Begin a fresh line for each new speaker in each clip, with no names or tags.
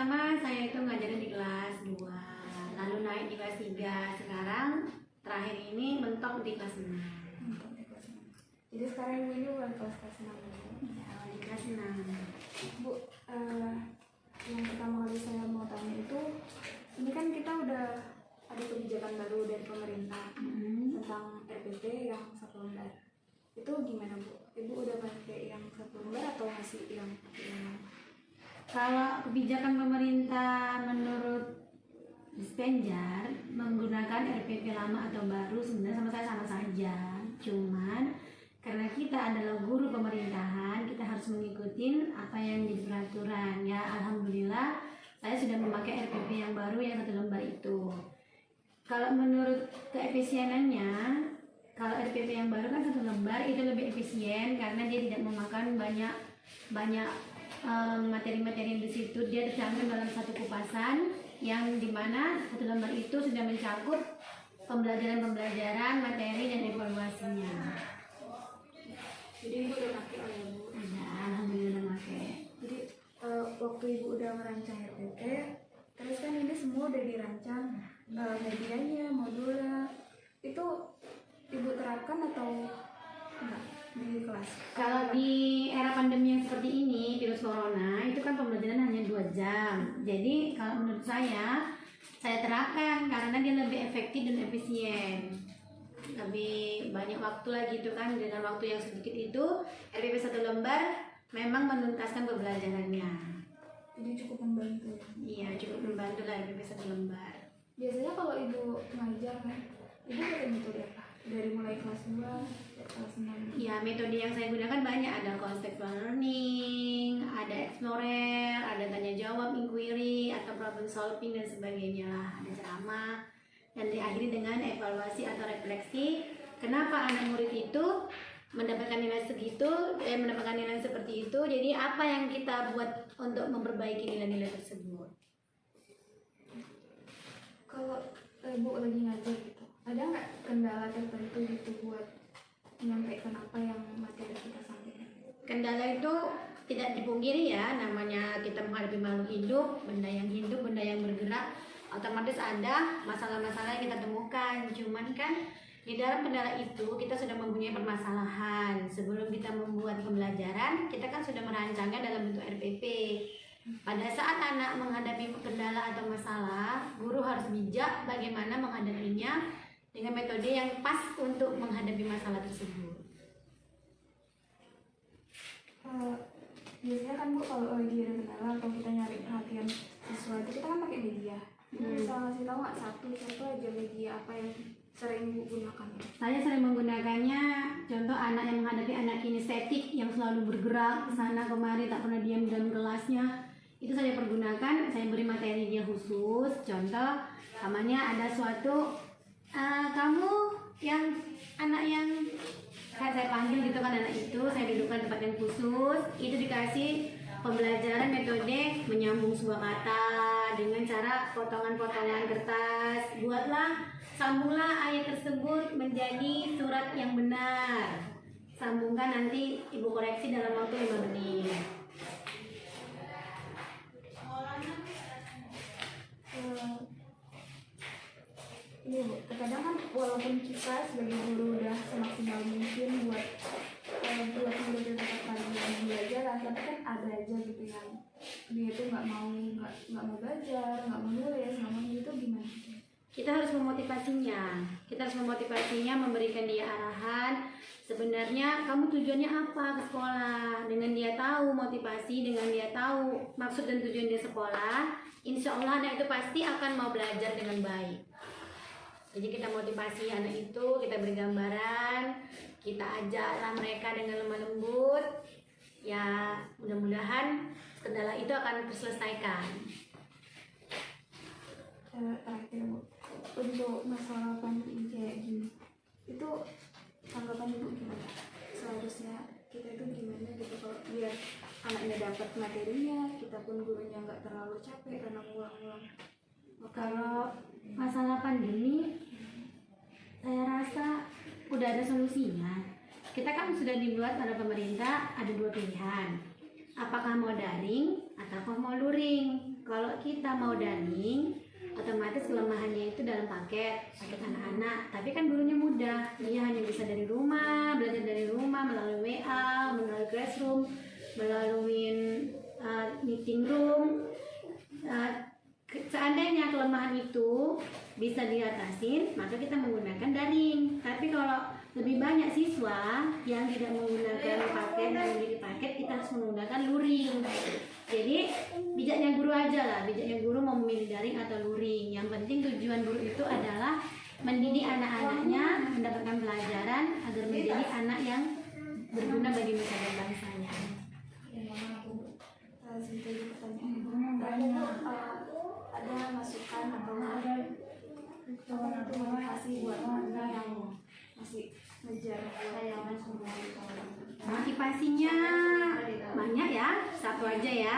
pertama saya itu ngajarin di kelas 2, lalu naik di kelas 3, sekarang terakhir ini mentok di kelas 6.
Jadi sekarang ini bukan kelas 6
Ya, di kelas 6.
Bu, yang pertama kali saya mau tanya itu, ini kan kita udah ada kebijakan baru dari pemerintah tentang RPP yang 1 lembar. Itu gimana Bu? Ibu udah pakai yang 1 lembar atau masih yang lain?
Kalau kebijakan pemerintah menurut Dispenjar menggunakan RPP lama atau baru sebenarnya sama saya sama saja. Cuman karena kita adalah guru pemerintahan, kita harus mengikuti apa yang jadi peraturan. Ya, alhamdulillah saya sudah memakai RPP yang baru yang 1 lembar itu. Kalau menurut keefisienannya, kalau RPP yang baru kan 1 lembar itu lebih efisien karena dia tidak memakan banyak materi-materi di situ. Dia tercantum dalam satu kupasan yang dimana 1 lembar itu sudah mencakup pembelajaran materi dan evaluasinya.
Jadi Ibu udah pakai ya Bu?
Ya, alhamdulillah pakai.
Jadi waktu Ibu udah merancang RPP, terus kan ini semua udah dirancang, medianya, modulnya, itu Ibu terapkan atau enggak di kelas?
Kalau di era pandemi yang seperti ini, virus corona, itu kan pembelajaran hanya 2 jam. Jadi kalau menurut saya terapkan karena dia lebih efektif dan efisien. Lebih banyak waktu lagi itu kan, dengan waktu yang sedikit itu RPP 1 lembar memang menuntaskan pembelajarannya.
Jadi cukup membantu.
Iya, cukup membantu lah RPP 1 lembar.
Biasanya kalau Ibu ngajar kan, Ibu pakai metode apa? Dari mulai kelas 2 ke kelas 6?
Ya, metode yang saya gunakan banyak, ada contextual learning, ada explorer, ada tanya jawab, inquiry, atau problem solving dan sebagainya lah, ada ceramah, dan diakhiri dengan evaluasi atau refleksi. Kenapa anak murid itu mendapatkan nilai segitu, mendapatkan nilai seperti itu? Jadi apa yang kita buat untuk memperbaiki nilai-nilai tersebut?
Kalau Ibu lagi ngajar gitu, ada nggak kendala tertentu gitu buat menyampaikan apa yang materi kita sampaikan?
Kendala itu tidak dipungkiri ya, namanya kita menghadapi makhluk hidup, benda yang bergerak, otomatis ada masalah-masalah yang kita temukan. Cuman kan di dalam kendala itu kita sudah mempunyai permasalahan. Sebelum kita membuat pembelajaran, kita kan sudah merancangnya dalam bentuk RPP. Pada saat anak menghadapi kendala atau masalah, guru harus bijak bagaimana menghadapinya dengan metode yang pas untuk menghadapi masalah tersebut.
Biasanya kan Bu, kalau lagi ada kendala atau kita nyari perhatian sesuatu, kita kan pakai media. Ibu bisa ngasih tahu nggak satu aja media apa yang sering Ibu gunakan?
Saya sering menggunakannya, contoh anak yang menghadapi anak kinestetik yang selalu bergerak ke sana kemari, tak pernah diam dalam kelasnya. Itu saya pergunakan, saya beri materi dia khusus. Contoh, namanya ada suatu kamu yang anak yang saya panggil gitu kan, anak itu saya dudukkan tempat yang khusus, itu dikasih pembelajaran metode menyambung sebuah kata dengan cara potongan-potongan kertas. Sambunglah ayat tersebut menjadi surat yang benar. Sambungkan, nanti Ibu koreksi dalam waktu 5 menit.
Ini Bu, terkadang kan walaupun kita sebagai guru udah semaksimal mungkin buat murid yang tetap rajin belajar, tapi kan ada aja gitu yang dia itu nggak mau belajar, nggak mau nulis, nggak mau gitu, gimana?
Kita harus memotivasinya, memberikan dia arahan. Sebenarnya kamu tujuannya apa ke sekolah? Dengan dia tahu motivasi, dengan dia tahu maksud dan tujuan dia sekolah, insya Allah anak itu pasti akan mau belajar dengan baik. Jadi kita motivasi anak itu, kita beri gambaran, kita ajaklah mereka dengan lemah lembut. Ya, mudah-mudahan kendala itu akan terselesaikan.
Terakhir Bu, untuk masalah pandemi kayak gini, itu tanggapan Ibu gimana? Seharusnya kita itu gimana gitu kalau biar anaknya dapat materinya, kita pun gurunya nggak terlalu capek karena ngulang-ngulang.
Kalau masalah pandemi, saya rasa udah ada solusinya. Kita kan sudah dibuat oleh pemerintah ada 2 pilihan. Apakah mau daring atau mau luring. Kalau kita mau daring, otomatis kelemahannya itu dalam paket anak-anak. Tapi kan gurunya mudah, dia hanya bisa dari rumah, belajar dari rumah melalui WA, melalui classroom, melalui meeting room. Seandainya kelemahan itu bisa diatasin, maka kita menggunakan daring. Tapi kalau lebih banyak siswa yang tidak menggunakan paket dan memilih paket, kita harus menggunakan luring. Jadi bijaknya guru aja lah, bijaknya guru mau memilih daring atau luring. Yang penting tujuan guru itu adalah mendidik anak-anaknya mendapatkan pelajaran agar menjadi anak yang berguna bagi nusa dan bangsanya.
Jadi pertanyaan, ada masukan atau ada motivasi buat anda yang masih ngejar
Motivasinya banyak ya, satu aja ya.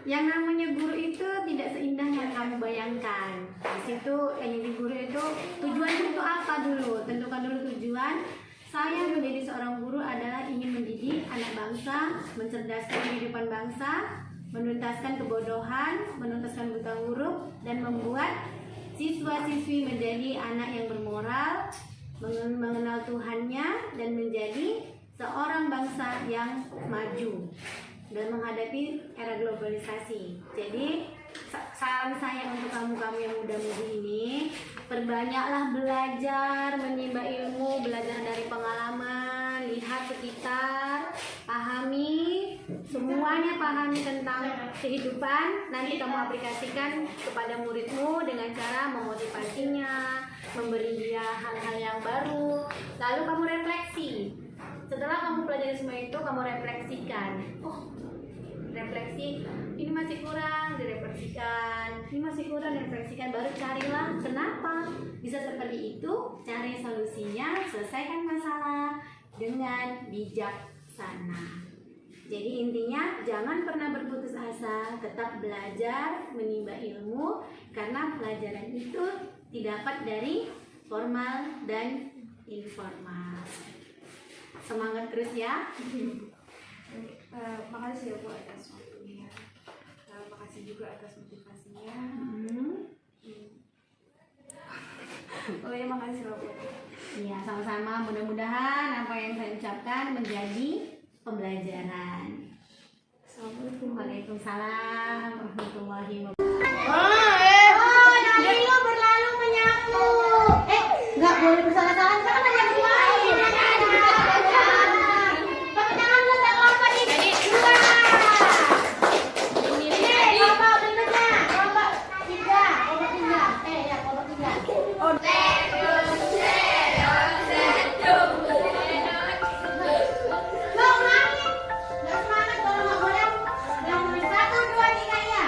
Yang namanya guru itu tidak seindah yang kamu bayangkan. Di situ yang jadi guru itu tujuannya itu apa dulu? Tentukan dulu tujuan. Saya menjadi seorang guru adalah ingin mendidik anak bangsa, mencerdaskan kehidupan bangsa, menuntaskan kebodohan, menuntaskan buta huruf, dan membuat siswa-siswi menjadi anak yang bermoral, mengenal Tuhannya, dan menjadi seorang bangsa yang maju dan menghadapi era globalisasi. Jadi saran saya untuk kamu-kamu yang muda-mudi ini, perbanyaklah belajar, menimba ilmu, belajar dari pengalaman, lihat sekitar, pahami, semuanya pahami tentang kehidupan. Nanti kamu aplikasikan kepada muridmu dengan cara memotivasinya, memberi dia hal-hal yang baru, lalu kamu refleksi. Setelah kamu pelajari semua itu, kamu refleksikan. Oh, refleksi, ini masih kurang, direfleksikan. Ini masih kurang, direfleksikan. Baru carilah kenapa bisa seperti itu. Cari solusinya, selesaikan masalah dengan bijaksana. Jadi intinya jangan pernah berputus asa, tetap belajar, menimba ilmu, karena pelajaran itu didapat dari formal dan informal. Semangat terus ya.
Makasih ya Bu atas waktunya. Makasih juga atas motivasinya. Oh ya, makasih Bu.
Iya, sama-sama. Mudah-mudahan apa yang saya ucapkan menjadi pembelajaran.
Assalamualaikum.
Waalaikumsalam warahmatullahi wabarakatuh.
Nanti lo berlalu menyapu. Nggak boleh bersalah-salah, kan ada yang lain. Pakai tangan lo tak lompat di dua. Ini lompat berikutnya, lompat tiga, lompat tiga. Ya lompat tiga. Oh. Mau ulangi? Nggak semangat kalau nggak boleh. Yang mulai 1, 2, 3 ya.